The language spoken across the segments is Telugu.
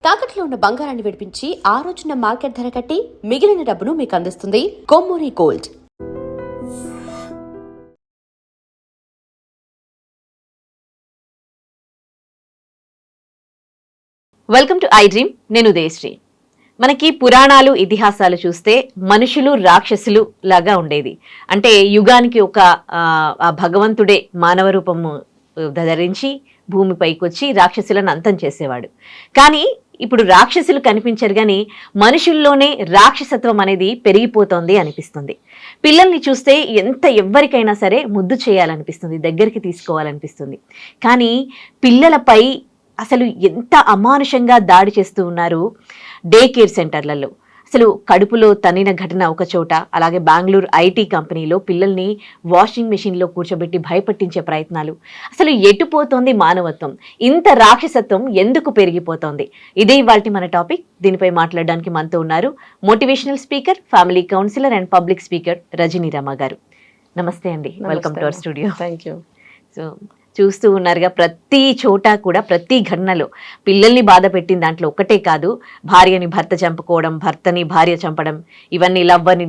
తాకట్లో ఉన్న బంగారాన్ని విడిపించి ఆ రోజున మార్కెట్ ధర కట్టి మిగిలిన డబ్బును మీకు అందిస్తుంది Kommuri gold. Welcome to I dream. నేను ఉదయశ్రీ. మనకి పురాణాలు ఇతిహాసాలు చూస్తే మనుషులు రాక్షసులు లాగా ఉండేది. అంటే యుగానికి ఒక భగవంతుడే మానవ రూపము ధరించి భూమిపైకి వచ్చి రాక్షసులను అంతం చేసేవాడు. కానీ ఇప్పుడు రాక్షసులు కనిపించరు, కానీ మనుషుల్లోనే రాక్షసత్వం అనేది పెరిగిపోతోంది అనిపిస్తుంది. పిల్లల్ని చూస్తే ఎవరికైనా సరే ముద్దు చేయాలనిపిస్తుంది, దగ్గరికి తీసుకోవాలనిపిస్తుంది. కానీ పిల్లలపై అసలు ఎంత అమానుషంగా దాడి చేస్తూ ఉన్నారు డే కేర్ సెంటర్లలో. అసలు కడుపులో తన్నిన ఘటన ఒక చోట, అలాగే బెంగళూరు ఐటీ కంపెనీలో పిల్లల్ని వాషింగ్ మెషిన్లో కూర్చోబెట్టి భయపట్టించే ప్రయత్నాలు. అసలు ఎటుపోతోంది మానవత్వం? ఇంత రాక్షసత్వం ఎందుకు పెరిగిపోతోంది? ఇదే ఇవాల్టి మన టాపిక్. దీనిపై మాట్లాడడానికి మనతో ఉన్నారు motivational speaker, family counsellor and public speaker Rajani Rama గారు. నమస్తే అండి, welcome to our studio. Thank you. So చూస్తూ ఉన్నారుగా, ప్రతి చోట కూడా ప్రతి ఘటనలో పిల్లల్ని బాధ పెట్టిన దాంట్లో ఒక్కటే కాదు, భార్యని భర్త చంపుకోవడం, భర్తని భార్య చంపడం, ఇవన్నీ లవ్వర్ని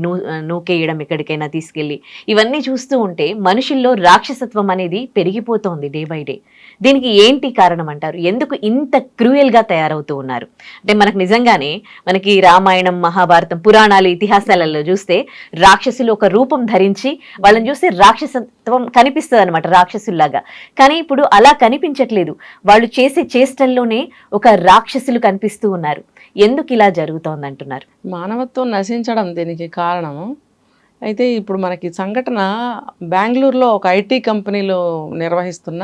నూకేయడం ఎక్కడికైనా తీసుకెళ్ళి, ఇవన్నీ చూస్తూ ఉంటే మనుషుల్లో రాక్షసత్వం అనేది పెరిగిపోతోంది డే బై డే. దీనికి ఏంటి కారణం అంటారు? ఎందుకు ఇంత క్రూయల్గా తయారవుతూ ఉన్నారు? అంటే మనకు నిజంగానే మనకి రామాయణం, మహాభారతం, పురాణాలు, ఇతిహాసాలలో చూస్తే రాక్షసులు ఒక రూపం ధరించి వాళ్ళని చూస్తే రాక్షసత్వం కనిపిస్తుంది అనమాట, రాక్షసుల్లాగా. కానీ ఇప్పుడు అలా కనిపించట్లేదు. వాళ్ళు చేసే చేష్టల్లోనే ఒక రాక్షసులు కనిపిస్తూ ఉన్నారు. ఎందుకు ఇలా జరుగుతోంది అంటున్నారు? మానవత్వం నశించడం దీనికి కారణము. అయితే ఇప్పుడు మనకి సంఘటన బెంగళూరులో ఒక ఐటీ కంపెనీలో నిర్వహిస్తున్న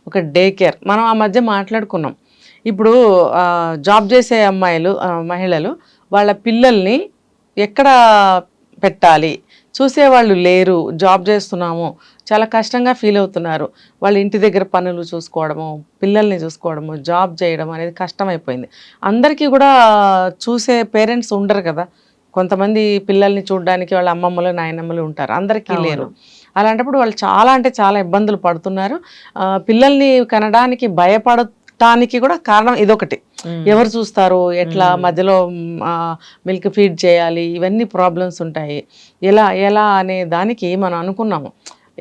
ఒక డే కేర్, మనం ఆ మధ్య మాట్లాడుకున్నాం. ఇప్పుడు జాబ్ చేసే మహిళలు వాళ్ళ పిల్లల్ని ఎక్కడ పెట్టాలి, చూసేవాళ్ళు లేరు, జాబ్ చేస్తున్నాము, చాలా కష్టంగా ఫీల్ అవుతున్నారు. వాళ్ళ ఇంటి దగ్గర పనులు చూసుకోవడము, పిల్లల్ని చూసుకోవడము, జాబ్ చేయడం అనేది కష్టమైపోయింది. అందరికీ కూడా చూసే పేరెంట్స్ ఉండరు కదా. కొంతమంది పిల్లల్ని చూడడానికి వాళ్ళ అమ్మమ్మలు, నాయనమ్మలు ఉంటారు, అందరికీ లేరు. అలాంటప్పుడు వాళ్ళు చాలా అంటే చాలా ఇబ్బందులు పడుతున్నారు. పిల్లల్ని కనడానికి భయపడటానికి కూడా కారణం ఇదొకటి. ఎవరు చూస్తారు, ఎట్లా మధ్యలో మిల్క్ ఫీడ్ చేయాలి, ఇవన్నీ ప్రాబ్లమ్స్ ఉంటాయి. ఎలా అనే దానికి మనం అనుకున్నాము.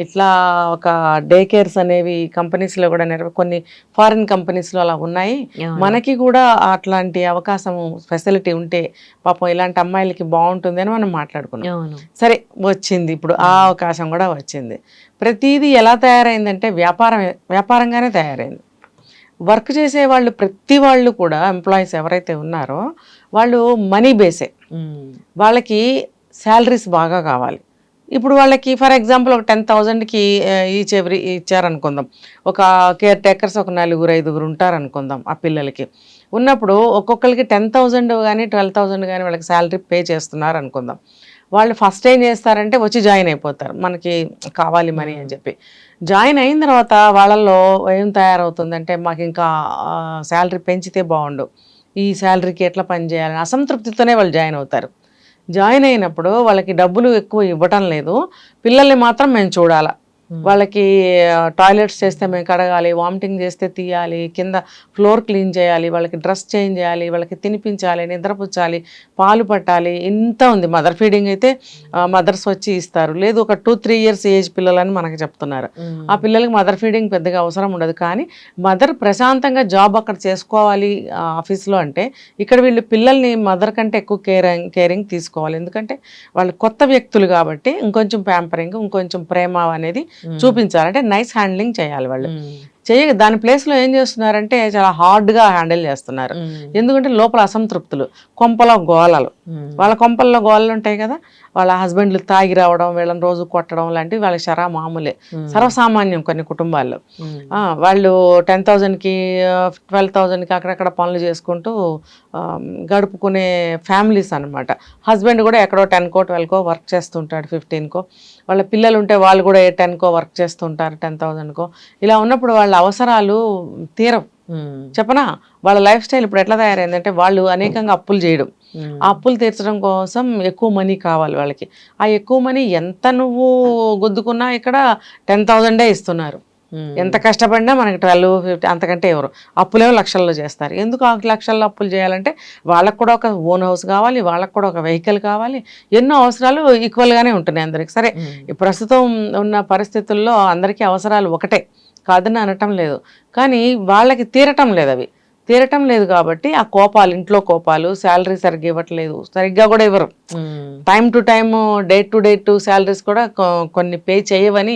ఇట్లా ఒక డే కేర్స్ అనేవి కంపెనీస్లో కూడా కొన్ని ఫారిన్ కంపెనీస్లో అలా ఉన్నాయి. మనకి కూడా అట్లాంటి అవకాశం, ఫెసిలిటీ ఉంటే పాపం ఇలాంటి అమ్మాయిలకి బాగుంటుంది అని మనం మాట్లాడుకున్నాం. సరే, వచ్చింది, ఇప్పుడు ఆ అవకాశం కూడా వచ్చింది. ప్రతిదీ ఎలా తయారైందంటే వ్యాపారంగానే తయారైంది. వర్క్ చేసే వాళ్ళు ప్రతి వాళ్ళు కూడా, ఎంప్లాయీస్ ఎవరైతే ఉన్నారో వాళ్ళు మనీ బేసే. వాళ్ళకి శాలరీస్ బాగా కావాలి. ఇప్పుడు వాళ్ళకి ఫర్ ఎగ్జాంపుల్ ఒక 10,000కి ఈచ్ ఎవ్రీ ఇచ్చారనుకుందాం. ఒక కేర్ టేకర్స్ ఒక 4-5 ఉంటారనుకుందాం. ఆ పిల్లలకి ఉన్నప్పుడు ఒక్కొక్కరికి 10,000 కానీ 12,000 కానీ వాళ్ళకి శాలరీ పే చేస్తున్నారు అనుకుందాం. వాళ్ళు ఫస్ట్ ఏం చేస్తారంటే వచ్చి జాయిన్ అయిపోతారు, మనకి కావాలి మనీ అని చెప్పి. జాయిన్ అయిన తర్వాత వాళ్ళల్లో ఏం తయారవుతుందంటే, మాకు ఇంకా శాలరీ పెంచితే బాగుండు, ఈ శాలరీకి ఎట్లా పని చేయాలని అసంతృప్తితోనే వాళ్ళు జాయిన్ అవుతారు. జాయిన్ అయినప్పుడు వాళ్ళకి డబ్బులు ఎక్కువ ఇవ్వటం లేదు, పిల్లల్ని మాత్రం మేము చూడాలా, వాళ్ళకి టాయిలెట్స్ చేస్తే మేము కడగాలి, వామిటింగ్ చేస్తే తీయాలి, కింద ఫ్లోర్ క్లీన్ చేయాలి, వాళ్ళకి డ్రెస్ చేంజ్ చేయాలి, వాళ్ళకి తినిపించాలి, నిద్రపుచ్చాలి, పాలు పట్టాలి, ఇంత ఉంది. మదర్ ఫీడింగ్ అయితే మదర్స్ వచ్చి ఇస్తారు, లేదు ఒక 2-3 years ఏజ్ పిల్లలని మనకి చెప్తున్నారు. ఆ పిల్లలకి మదర్ ఫీడింగ్ పెద్దగా అవసరం ఉండదు. కానీ మదర్ ప్రశాంతంగా జాబ్ అక్కడ చేసుకోవాలి ఆఫీస్లో అంటే, ఇక్కడ వీళ్ళు పిల్లల్ని మదర్ కంటే ఎక్కువ కేరింగ్ తీసుకోవాలి. ఎందుకంటే వాళ్ళు కొత్త వ్యక్తులు కాబట్టి ఇంకొంచెం ప్యాంపరింగ్, ఇంకొంచెం ప్రేమ అనేది చూపించాలి. అంటే నైస్ హ్యాండ్లింగ్ చేయాలి. వాళ్ళు దాని ప్లేస్లో ఏం చేస్తున్నారంటే చాలా హార్డ్గా హ్యాండిల్ చేస్తున్నారు. ఎందుకంటే లోపల అసంతృప్తులు, కొంపలో గోళలు, వాళ్ళ కొంపల్లో గోళలు ఉంటాయి కదా. వాళ్ళ హస్బెండ్లు తాగి రావడం, వీళ్ళని రోజు కొట్టడం లాంటివి వాళ్ళకి మామూలే, సర్వసామాన్యం కొన్ని కుటుంబాల్లో. వాళ్ళు 10,000కి 12,000కి అక్కడక్కడ పనులు చేసుకుంటూ గడుపుకునే ఫ్యామిలీస్ అనమాట. హస్బెండ్ కూడా ఎక్కడో 10కో 12కో వర్క్ చేస్తుంటాడు, 15కో. వాళ్ళ పిల్లలు ఉంటే వాళ్ళు కూడా 10కో వర్క్ చేస్తుంటారు, 10,000కో. ఇలా ఉన్నప్పుడు వాళ్ళ అవసరాలు తీరవు. చెప్పనా, వాళ్ళ లైఫ్ స్టైల్ ఇప్పుడు ఎట్లా తయారైందంటే, వాళ్ళు అనేకంగా అప్పులు చేయడం, ఆ అప్పులు తీర్చడం కోసం ఎక్కువ మనీ కావాలి వాళ్ళకి. ఆ ఎక్కువ మనీ ఎంత నువ్వు గుద్దుకున్నా ఇక్కడ 10,000 ఇస్తున్నారు. ఎంత కష్టపడినా మనకి 12-15 అంతకంటే ఎవరు అప్పులేమో లక్షల్లో చేస్తారు. ఎందుకు 6 లక్షల్లో అప్పులు చేయాలంటే వాళ్ళకు కూడా ఒక ఓన్ హౌస్ కావాలి, వాళ్ళకు కూడా ఒక వెహికల్ కావాలి, ఎన్నో అవసరాలు ఈక్వల్గానే ఉంటున్నాయి అందరికి. సరే ఈ ప్రస్తుతం ఉన్న పరిస్థితుల్లో అందరికీ అవసరాలు ఒకటే కాదని అనటం లేదు, కానీ వాళ్ళకి తీరటం లేదు కాబట్టి ఆ కోపాలు, ఇంట్లో కోపాలు, శాలరీ సరిగ్గా ఇవ్వట్లేదు, సరిగ్గా కూడా ఇవ్వరు, time to time, date to date salaries కూడా కొన్ని పే చేయవని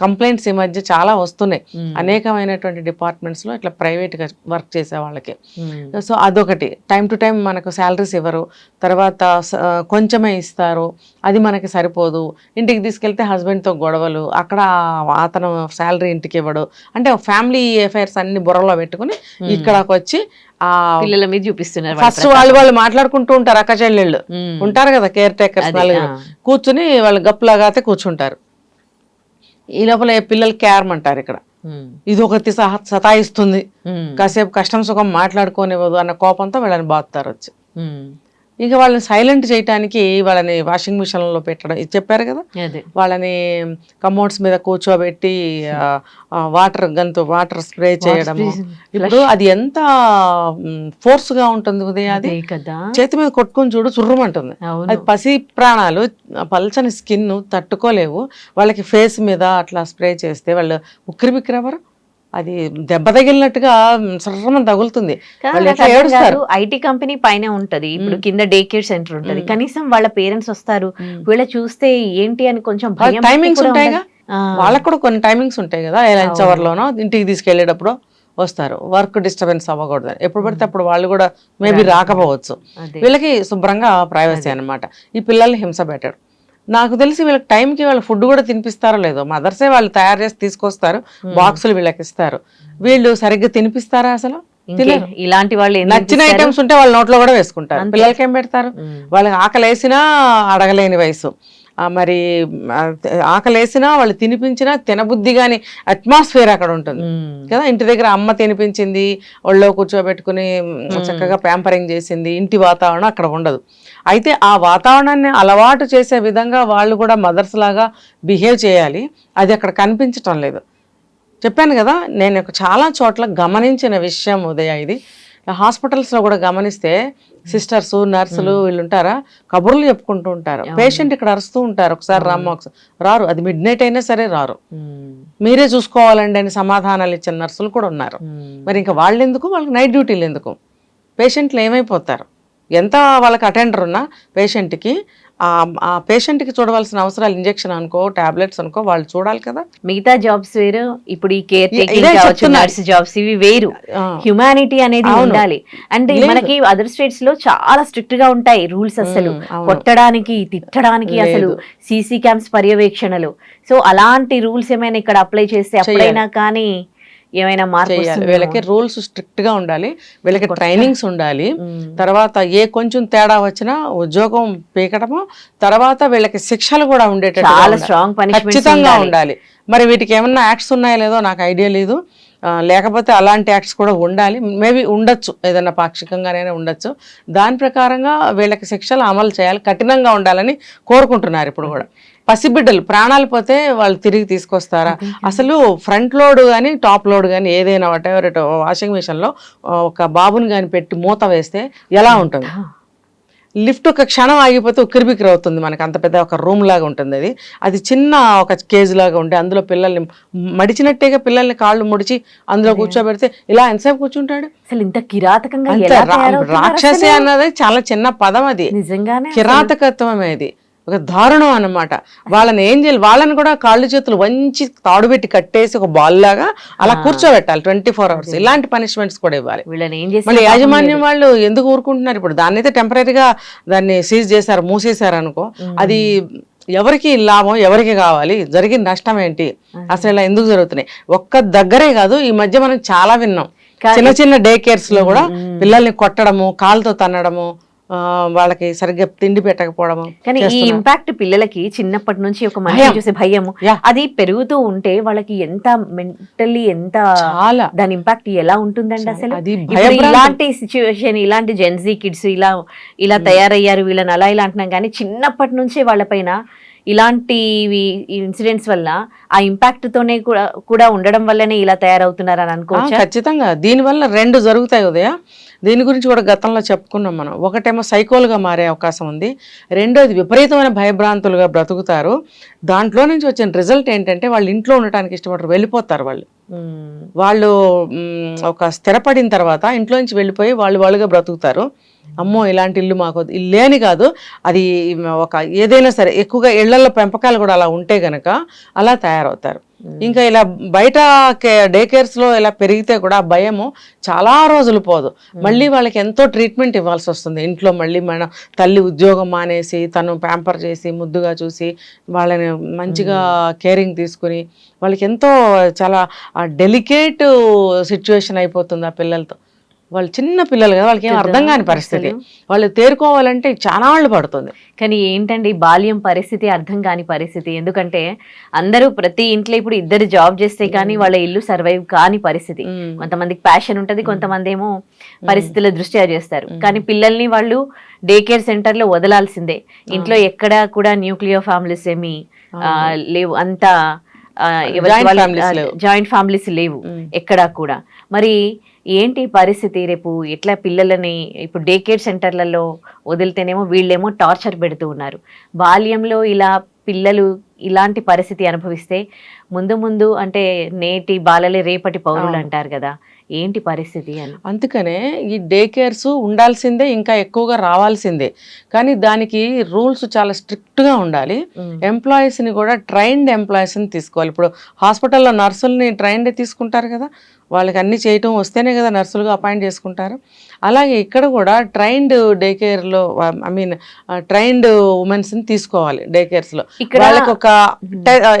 కంప్లైంట్స్ ఈ మధ్య చాలా వస్తున్నాయి అనేకమైనటువంటి డిపార్ట్మెంట్స్లో ఇట్లా ప్రైవేట్గా వర్క్ చేసే వాళ్ళకి. సో అదొకటి, టైం టు టైం మనకు శాలరీస్ ఇవ్వరు, తర్వాత కొంచెమే ఇస్తారు, అది మనకి సరిపోదు, ఇంటికి తీసుకెళ్తే హస్బెండ్తో గొడవలు, అక్కడ అతను శాలరీ ఇంటికి ఇవ్వడు, అంటే ఫ్యామిలీ అఫైర్స్ అన్ని బుర్రలో పెట్టుకుని ఇక్కడకు వచ్చి పిల్లల మీద చూపిస్తున్నారు. ఫస్ట్ వాళ్ళు మాట్లాడుకుంటూ ఉంటారు, అక్క చెల్లెళ్ళు ఉంటారు కదా కేర్ టేకర్స్, నలుగురు కూర్చుని వాళ్ళు గప్పులాగా అయితే కూర్చుంటారు. ఈ లోపల పిల్లలు కేర్మంటారు ఇక్కడ, ఇది ఒకటి సతాయిస్తుంది, కాసేపు కష్టం సుఖం మాట్లాడుకోనివ్వదు అన్న కోపంతో వాళ్ళని బాగుతారు వచ్చి. ఇక వాళ్ళని సైలెంట్ చేయడానికి వాళ్ళని వాషింగ్ మిషన్లో పెట్టడం, ఇది చెప్పారు కదా, వాళ్ళని కమోడ్స్ మీద కూర్చోబెట్టి వాటర్ స్ప్రే చేయడము. ఇప్పుడు అది ఎంత ఫోర్స్గా ఉంటుంది ఉదయం, అది చేతి మీద కొట్టుకొని చూడు చుర్రమంటుంది. అది పసి ప్రాణాలు, పల్చని స్కిన్ తట్టుకోలేవు, వాళ్ళకి ఫేస్ మీద అట్లా స్ప్రే చేస్తే వాళ్ళు ఉక్కిరి బిక్కిరి ఎవరు, అది దెబ్బ తగిలినట్టుగా సర్రమని తగులుతుంది. ఐటీ కంపెనీ పైన ఉంటది, ఇప్పుడు కింద డే కేర్ సెంటర్ ఉంటది, కనీసం వాళ్ళ పేరెంట్స్ వస్తారు, వీళ్ళ చూస్తే ఏంటి అని కొంచెం టైమింగ్స్ ఉంటాయిగా, వాళ్ళకు కూడా కొన్ని టైమింగ్స్ ఉంటాయి కదా, లంచ్ అవర్ లోనో ఇంటికి తీసుకెళ్లేటప్పుడు వస్తారు, వర్క్ డిస్టర్బెన్స్ అవ్వకూడదు, ఎప్పుడు పడితే అప్పుడు వాళ్ళు కూడా మేబీ రాకపోవచ్చు, వీళ్ళకి శుభ్రంగా ప్రైవసీ అనమాట. ఈ పిల్లల్ని హింస పెట్టాడు. నాకు తెలిసి వీళ్ళకి టైంకి వాళ్ళు ఫుడ్ కూడా తినిపిస్తారో లేదో, మదర్సే వాళ్ళు తయారు చేసి తీసుకొస్తారు, బాక్సులు వీళ్ళకి ఇస్తారు, వీళ్ళు సరిగ్గా తినిపిస్తారా అసలు? ఇలాంటి వాళ్ళు నచ్చిన ఐటమ్స్ ఉంటే వాళ్ళ నోట్లో కూడా వేసుకుంటారు, పిల్లలకి ఏం పెడతారు? వాళ్ళకి ఆకలేసినా అడగలేని వయసు, మరి ఆకలేసినా వాళ్ళు తినిపించినా తినబుద్ధి గాని అట్మాస్ఫియర్ అక్కడ ఉంటుంది కదా. ఇంటి దగ్గర అమ్మ తినిపించింది, ఒళ్ళో కూర్చోబెట్టుకుని చక్కగా ప్యాంపరింగ్ చేసింది, ఇంటి వాతావరణం అక్కడ ఉండదు. అయితే ఆ వాతావరణాన్ని అలవాటు చేసే విధంగా వాళ్ళు కూడా మదర్స్ లాగా బిహేవ్ చేయాలి, అది అక్కడ కనిపించటం లేదు. చెప్పాను కదా, నేను చాలా చోట్ల గమనించిన విషయం ఉదయ, ఇది హాస్పిటల్స్లో కూడా గమనిస్తే సిస్టర్స్, నర్సులు వీళ్ళు ఉంటారా, కబుర్లు చెప్పుకుంటూ ఉంటారు, పేషెంట్ ఇక్కడ అరుస్తూ ఉంటారు, ఒకసారి ఒకసారి రారు, అది మిడ్ నైట్ అయినా సరే రారు, మీరే చూసుకోవాలండి అని సమాధానాలు ఇచ్చిన నర్సులు కూడా ఉన్నారు. మరి ఇంకా వాళ్ళు ఎందుకు, వాళ్ళకి నైట్ డ్యూటీలు ఎందుకు? పేషెంట్లు ఏమైపోతారు? ఎంత వాళ్ళకి అటెండర్ ఉన్నా పేషెంట్కి ఆ పేషెంట్కి చూడవలసిన అవసరాలు, ఇంజెక్షన్ అనుకో, టాబ్లెట్స్ అనుకో, వాళ్ళు చూడాలి కదా. మిగతా జాబ్స్ వేరు, ఇప్పుడు ఈ కేర్ టేకింగ్ కావచ్చు, నర్స్ జాబ్స్ ఇవి వేరు, హ్యుమానిటీ అనేది ఉండాలి. అంటే మనకి అదర్ స్టేట్స్ లో చాలా స్ట్రిక్ట్ గా ఉంటాయి రూల్స్, అసలు కొట్టడానికి, తిట్టడానికి, అసలు సీసీ క్యామ్స్ పర్యవేక్షణలు. సో అలాంటి రూల్స్ ఏమైనా ఇక్కడ అప్లై చేస్తే అప్పుడైనా కానీ ఏమైనా మార్పు చేయాలి. వీళ్ళకి రూల్స్ స్ట్రిక్ట్ గా ఉండాలి, వీళ్ళకి ట్రైనింగ్స్ ఉండాలి, తర్వాత ఏ కొంచెం తేడా వచ్చినా ఉద్యోగం పీకటము, తర్వాత వీళ్ళకి శిక్షలు కూడా ఉండేటట్టు ఖచ్చితంగా ఉండాలి. మరి వీటికి ఏమన్నా యాక్ట్స్ ఉన్నాయో లేదో నాకు ఐడియా లేదు, లేకపోతే అలాంటి యాక్ట్స్ కూడా ఉండాలి, మేబీ ఉండొచ్చు, ఏదైనా పాక్షికంగానే ఉండొచ్చు. దాని ప్రకారంగా వీళ్ళకి శిక్షలు అమలు చేయాలి, కఠినంగా ఉండాలని కోరుకుంటున్నారు. ఇప్పుడు కూడా పసిబిడ్డలు ప్రాణాలు పోతే వాళ్ళు తిరిగి తీసుకొస్తారా? అసలు ఫ్రంట్ లోడ్ కానీ టాప్ లోడ్ కానీ ఏదైనా వాటెవర్ వాషింగ్ మిషన్లో ఒక బాబుని కానీ పెట్టి మూత వేస్తే ఎలా ఉంటుంది? లిఫ్ట్ ఒక క్షణం ఆగిపోతే ఉక్కిరిబిక్కిరి అవుతుంది, మనకి అంత పెద్ద ఒక రూమ్ లాగా ఉంటుంది, అది చిన్న ఒక కేజ్ లాగా ఉంటే అందులో పిల్లల్ని మడిచినట్టేగా పిల్లల్ని కాళ్ళు ముడిచి అందులో కూర్చోబెడితే ఇలా ఎంతసేపు కూర్చుంటాడు? అసలు ఇంత కిరాతకంగా, రాక్షసి అన్నది చాలా చిన్న పదం, అది నిజంగానే కిరాతకత్వం, అది ఒక దారుణం అన్నమాట. వాళ్ళని ఏం చేయాలి, వాళ్ళని కూడా కాళ్ళు చేతులు వంచి తాడు పెట్టి కట్టేసి ఒక బాల్ లాగా అలా కూర్చోబెట్టాలి 24 hours. ఇలాంటి పనిష్మెంట్స్ కూడా ఇవ్వాలి. మళ్ళీ యాజమాన్యం వాళ్ళు ఎందుకు ఊరుకుంటున్నారు? ఇప్పుడు దాన్ని అయితే టెంపరీగా దాన్ని సీజ్ చేశారు, మూసేశారు అనుకో, అది ఎవరికి లాభం, ఎవరికి కావాలి, జరిగిన నష్టం ఏంటి, అసలు ఇలా ఎందుకు జరుగుతున్నాయి? ఒక్క దగ్గరే కాదు, ఈ మధ్య మనం చాలా విన్నాం, చిన్న చిన్న డే కేర్స్ లో కూడా పిల్లల్ని కొట్టడము, కాలుతో తన్నడము, వాళ్ళకి సరిగ్గా తిండి పెట్టకపోవడము. కానీ ఈ ఇంపాక్ట్ పిల్లలకి చిన్నప్పటి నుంచి ఒక మనిషి చూసే భయము, అది పెరుగుతూ ఉంటే వాళ్ళకి ఎంత మెంటల్లీ ఎంత దాని ఇంపాక్ట్ ఎలా ఉంటుందండి అసలు? ఇలాంటి సిచ్యువేషన్, ఇలాంటి జెన్జీ కిడ్స్ ఇలా తయారయ్యారు, వీళ్ళని అలా ఇలా అంటున్నాం, కానీ చిన్నప్పటి నుంచే వాళ్ళ పైన ఇలాంటివి ఇన్సిడెంట్స్ వల్ల ఆ ఇంపాక్ట్ తోనే కూడా ఉండడం వల్లనే ఇలా తయారవుతున్నారని అనుకోవచ్చా? ఖచ్చితంగా దీనివల్ల 2 జరుగుతాయి ఉదయ. దీని గురించి కూడా గతంలో చెప్పుకున్నాం మనం. ఒకటేమో సైకోలుగా మారే అవకాశం ఉంది, రెండోది విపరీతమైన భయభ్రాంతులుగా బ్రతుకుతారు. దాంట్లో నుంచి వచ్చిన రిజల్ట్ ఏంటంటే వాళ్ళు ఇంట్లో ఉండటానికి ఇష్టపడరు, వెళ్ళిపోతారు వాళ్ళు. వాళ్ళు ఒక స్థిరపడిన తర్వాత ఇంట్లో నుంచి వెళ్ళిపోయి వాళ్ళుగా బ్రతుకుతారు. అమ్మో ఇలాంటి ఇల్లు మాకు ఇల్లే అని కాదు, అది ఒక ఏదైనా సరే ఎక్కువగా ఇళ్లలో పెంపకాలు కూడా అలా ఉంటే గనక అలా తయారవుతారు. ఇంకా ఇలా బయట డే కేర్స్లో ఇలా పెరిగితే కూడా ఆ భయము చాలా రోజులు పోదు. మళ్ళీ వాళ్ళకి ఎంతో ట్రీట్మెంట్ ఇవ్వాల్సి వస్తుంది ఇంట్లో. మళ్ళీ మన తల్లి ఉద్యోగం మానేసి తను ప్యాంపర్ చేసి ముద్దుగా చూసి వాళ్ళని మంచిగా కేరింగ్ తీసుకుని వాళ్ళకి ఎంతో చాలా డెలికేట్ సిచ్యువేషన్ అయిపోతుంది ఆ పిల్లలతో. వాళ్ళు చిన్న పిల్లలు కదా, వాళ్ళకి ఏం అర్థం కాని పరిస్థితి. వాళ్ళు తేరుకోవాలంటే చాలా వాళ్ళు పడుతుంది. కానీ ఏంటండి బాల్యం పరిస్థితి అర్థం కాని పరిస్థితి. ఎందుకంటే అందరూ ప్రతి ఇంట్లో ఇప్పుడు ఇద్దరు జాబ్ చేస్తే కానీ వాళ్ళ ఇల్లు సర్వైవ్ కాని పరిస్థితి. కొంతమందికి ప్యాషన్ ఉంటది, కొంతమంది ఏమో పరిస్థితుల దృష్ట్యా చేస్తారు. కానీ పిల్లల్ని వాళ్ళు డే కేర్ సెంటర్ లో వదలాల్సిందే. ఇంట్లో ఎక్కడ కూడా న్యూక్లియర్ ఫ్యామిలీస్ ఏమి లేవు, అంతా జాయింట్ ఫ్యామిలీస్ లేవు ఎక్కడా కూడా. మరి ఏంటి పరిస్థితి? రేపు ఎట్లా పిల్లలని ఇప్పుడు డే కేర్ సెంటర్లలో వదిలితేనేమో వీళ్ళేమో టార్చర్ పెడుతూ ఉన్నారు. బాల్యంలో ఇలా పిల్లలు ఇలాంటి పరిస్థితి అనుభవిస్తే ముందు ముందు అంటే నేటి బాలలే రేపటి పౌరులు అంటారు కదా, ఏంటి పరిస్థితి అని. అందుకనే ఈ డే కేర్స్ ఉండాల్సిందే, ఇంకా ఎక్కువగా రావాల్సిందే. కానీ దానికి రూల్స్ చాలా స్ట్రిక్ట్గా ఉండాలి. ఎంప్లాయీస్ని కూడా ట్రైన్డ్ ఎంప్లాయీస్ని తీసుకోవాలి. ఇప్పుడు హాస్పిటల్లో నర్సుల్ని ట్రైన్డ్ తీసుకుంటారు కదా, వాళ్ళకి అన్ని చేయటం వస్తేనే కదా నర్సులుగా అపాయింట్ చేసుకుంటారు. అలాగే ఇక్కడ కూడా ట్రైన్డ్ డే కేర్లో ట్రైన్డ్ ఉమెన్స్ని తీసుకోవాలి డే కేర్స్లో. వాళ్ళకి ఒక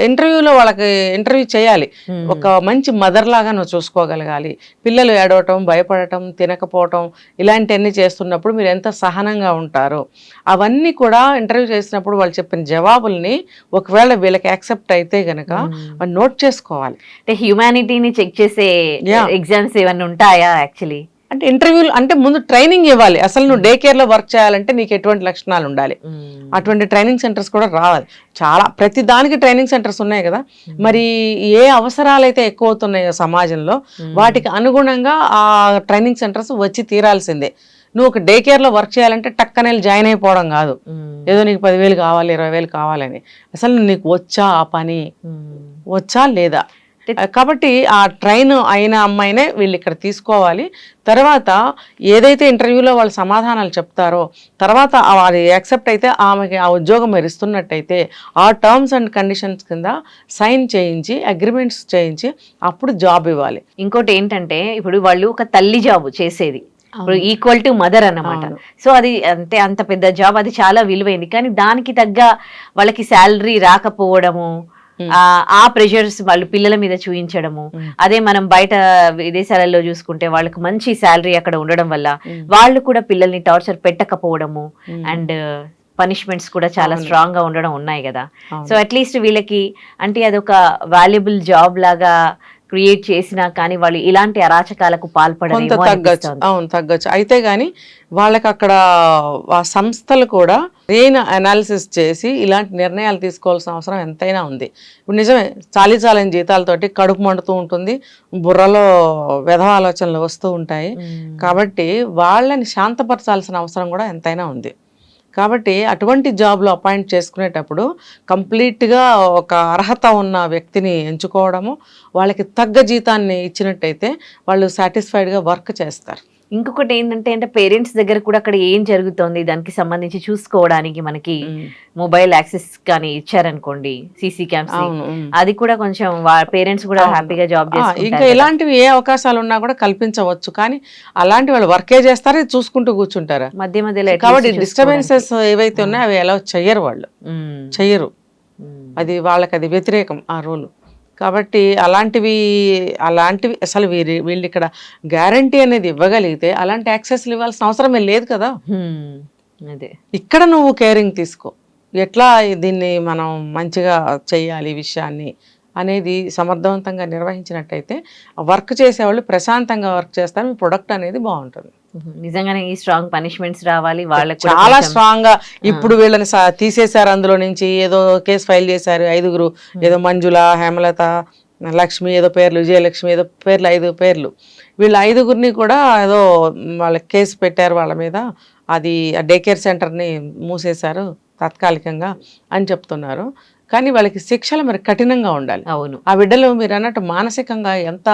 ఇంటర్వ్యూలో వాళ్ళకి ఇంటర్వ్యూ చేయాలి. ఒక మంచి మదర్ లాగా నువ్వు చూసుకోగలగాలి. పిల్లలు ఏడవటం, భయపడటం, తినకపోవటం ఇలాంటివన్నీ చేస్తున్నప్పుడు మీరు ఎంత సహనంగా ఉంటారు, అవన్నీ కూడా ఇంటర్వ్యూ చేసినప్పుడు వాళ్ళు చెప్పిన జవాబుల్ని ఒకవేళ వీళ్ళకి యాక్సెప్ట్ అయితే గనక నోట్ చేసుకోవాలి. అంటే హ్యూమానిటీని చెక్ చేసే ఎగ్జామ్స్ ఏమన్నా ఉంటాయా యాక్చువల్లీ? అంటే ఇంటర్వ్యూలు అంటే ముందు ట్రైనింగ్ ఇవ్వాలి. అసలు నువ్వు డే కేర్లో వర్క్ చేయాలంటే నీకు ఎటువంటి లక్షణాలు ఉండాలి, అటువంటి ట్రైనింగ్ సెంటర్స్ కూడా రావాలి. చాలా ప్రతి దానికి ట్రైనింగ్ సెంటర్స్ ఉన్నాయి కదా. మరి ఏ అవసరాలు అయితే ఎక్కువ అవుతున్నాయో సమాజంలో వాటికి అనుగుణంగా ఆ ట్రైనింగ్ సెంటర్స్ వచ్చి తీరాల్సిందే. నువ్వు ఒక డే కేర్లో వర్క్ చేయాలంటే టక్కనే జాయిన్ అయిపోవడం కాదు, ఏదో నీకు 10,000 కావాలి 20,000 కావాలని. అసలు నీకు వచ్చా ఆ పని, వచ్చా లేదా? కాబట్టి ఆ ట్రైన్ అయిన అమ్మాయినే వీళ్ళు ఇక్కడ తీసుకోవాలి. తర్వాత ఏదైతే ఇంటర్వ్యూలో వాళ్ళు సమాధానాలు చెప్తారో తర్వాత అది యాక్సెప్ట్ అయితే ఆమెకి ఆ ఉద్యోగం మీరు ఇస్తున్నట్టయితే ఆ టర్మ్స్ అండ్ కండిషన్స్ కింద సైన్ చేయించి అగ్రిమెంట్స్ చేయించి అప్పుడు జాబ్ ఇవ్వాలి. ఇంకోటి ఏంటంటే ఇప్పుడు వాళ్ళు ఒక తల్లి జాబ్ చేసేది, ఇప్పుడు ఈక్వల్ టు మదర్ అన్నమాట. సో అది అంటే అంత పెద్ద జాబ్, అది చాలా విలువైంది. కానీ దానికి తగ్గ వాళ్ళకి శాలరీ రాకపోవడము, ఆ ప్రెషర్స్ వాళ్ళు పిల్లల మీద చూపించడము. అదే మనం బయట విదేశాలలో చూసుకుంటే వాళ్ళకి మంచి శాలరీ అక్కడ ఉండడం వల్ల వాళ్ళు కూడా పిల్లల్ని టార్చర్ పెట్టకపోవడము అండ్ పనిష్మెంట్స్ కూడా చాలా స్ట్రాంగ్ గా ఉండడం ఉన్నాయి కదా. సో అట్లీస్ట్ వీళ్ళకి అంటే అదొక వాల్యుబుల్ జాబ్ లాగా క్రియేట్ చేసినా కానీ వాళ్ళు ఇలాంటి అరాచకాలకు పాల్పడడం తగ్గచ్చు. అయితే గాని వాళ్ళకి అక్కడ ఆ సంస్థలు కూడా బ్రెయిన్ అనాలిసిస్ చేసి ఇలాంటి నిర్ణయాలు తీసుకోవాల్సిన అవసరం ఎంతైనా ఉంది. ఇప్పుడు నిజమే చాలీచాలని జీతాలతోటి కడుపు మండుతూ ఉంటుంది, బుర్రలో వెధవ ఆలోచనలు వస్తూ ఉంటాయి. కాబట్టి వాళ్ళని శాంతపరచాల్సిన అవసరం కూడా ఎంతైనా ఉంది. కాబట్టి అటువంటి జాబ్లో అపాయింట్ చేసుకునేటప్పుడు కంప్లీట్గా ఒక అర్హత ఉన్న వ్యక్తిని ఎంచుకోవడము, వాళ్ళకి తగ్గ జీతాన్ని ఇచ్చినట్టయితే వాళ్ళు సాటిస్ఫైడ్గా వర్క్ చేస్తారు. ఇంకొకటి ఏంటంటే అంటే పేరెంట్స్ దగ్గర కూడా అక్కడ ఏం జరుగుతోంది దానికి సంబంధించి చూసుకోవడానికి మనకి మొబైల్ యాక్సెస్ కానీ ఇచ్చారనుకోండి, సీసీ క్యామ్స్, అది కూడా కొంచెం పేరెంట్స్ కూడా హ్యాపీగా జాబ్ చేస్తారు. ఇంకా ఇలాంటివి ఏ అవకాశాలు ఉన్నా కూడా కల్పించవచ్చు. కానీ అలాంటి వాళ్ళు వర్కే చేస్తారు, చూసుకుంటూ కూర్చుంటారు మధ్య మధ్యలో. కాబట్టి డిస్టర్బెన్సెస్ ఏవైతే ఉన్నాయో అవి ఎలా చెయ్యరు, వాళ్ళు చెయ్యరు. అది వాళ్ళకి అది వ్యతిరేకం ఆ రూల్. కాబట్టి అలాంటివి అసలు వీళ్ళు ఇక్కడ గ్యారంటీ అనేది ఇవ్వగలిగితే అలాంటి యాక్సెస్లు ఇవ్వాల్సిన అవసరమే లేదు కదా. అదే ఇక్కడ నువ్వు కేరింగ్ తీసుకో, ఎట్లా దీన్ని మనం మంచిగా చెయ్యాలి ఈ విషయాన్ని అనేది సమర్థవంతంగా నిర్వహించినట్టయితే వర్క్ చేసేవాళ్ళు ప్రశాంతంగా వర్క్ చేస్తారు, మీ ప్రొడక్ట్ అనేది బాగుంటుంది. నిజంగానే ఈ స్ట్రాంగ్ పనిష్మెంట్స్ రావాలి వాళ్ళకి కూడా చాలా కొంచెం. స్ట్రాంగ్ గా ఇప్పుడు వీళ్ళని తీసేశారు, అందులో నుంచి ఏదో కేసు ఫైల్ చేశారు 5గురు, ఏదో మంజుల, హేమలత, లక్ష్మి ఏదో పేర్లు, విజయలక్ష్మి ఏదో పేర్లు, 5 పేర్లు. వీళ్ళ 5గురిని కూడా ఏదో వాళ్ళ కేసు పెట్టారు వాళ్ళ మీద, అది ఆ డే కేర్ సెంటర్ని మూసేశారు తాత్కాలికంగా అని చెప్తున్నారు. కానీ వాళ్ళకి శిక్షలు మరి కఠినంగా ఉండాలి. అవును, ఆ బిడ్డలు మీరు అన్నట్టు మానసికంగా ఎంత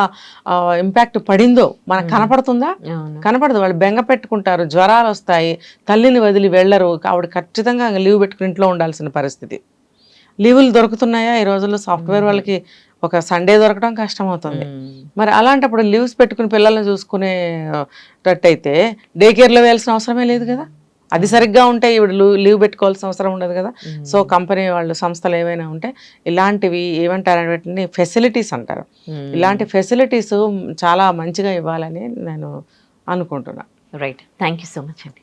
ఇంపాక్ట్ పడిందో మనకు కనపడుతుందా? అవును. కనపడదు. వాళ్ళు బెంగ పెట్టుకుంటారు, జ్వరాలు వస్తాయి, తల్లిని వదిలి వెళ్ళరు, ఆవిడ ఖచ్చితంగా లీవ్ పెట్టుకుని ఇంట్లో ఉండాల్సిన పరిస్థితి. లీవులు దొరుకుతున్నాయా ఈ రోజుల్లో? సాఫ్ట్వేర్ వాళ్ళకి ఒక సండే దొరకడం కష్టమవుతుంది. మరి అలాంటప్పుడు లీవ్స్ పెట్టుకుని పిల్లల్ని చూసుకునేటట్టయితే డే కేర్లో వేయాల్సిన అవసరమే లేదు కదా. అది సరిగ్గా ఉంటే ఈవిడ లీవ్ పెట్టుకోవాల్సిన అవసరం ఉండదు కదా. సో కంపెనీ వాళ్ళు, సంస్థలు ఏమైనా ఉంటే ఇలాంటివి ఏమంటారు వీటిని ఫెసిలిటీస్ అంటారు. ఇలాంటి ఫెసిలిటీస్ చాలా మంచిగా ఇవ్వాలని నేను అనుకుంటున్నాను. Right, thank you so much అండి.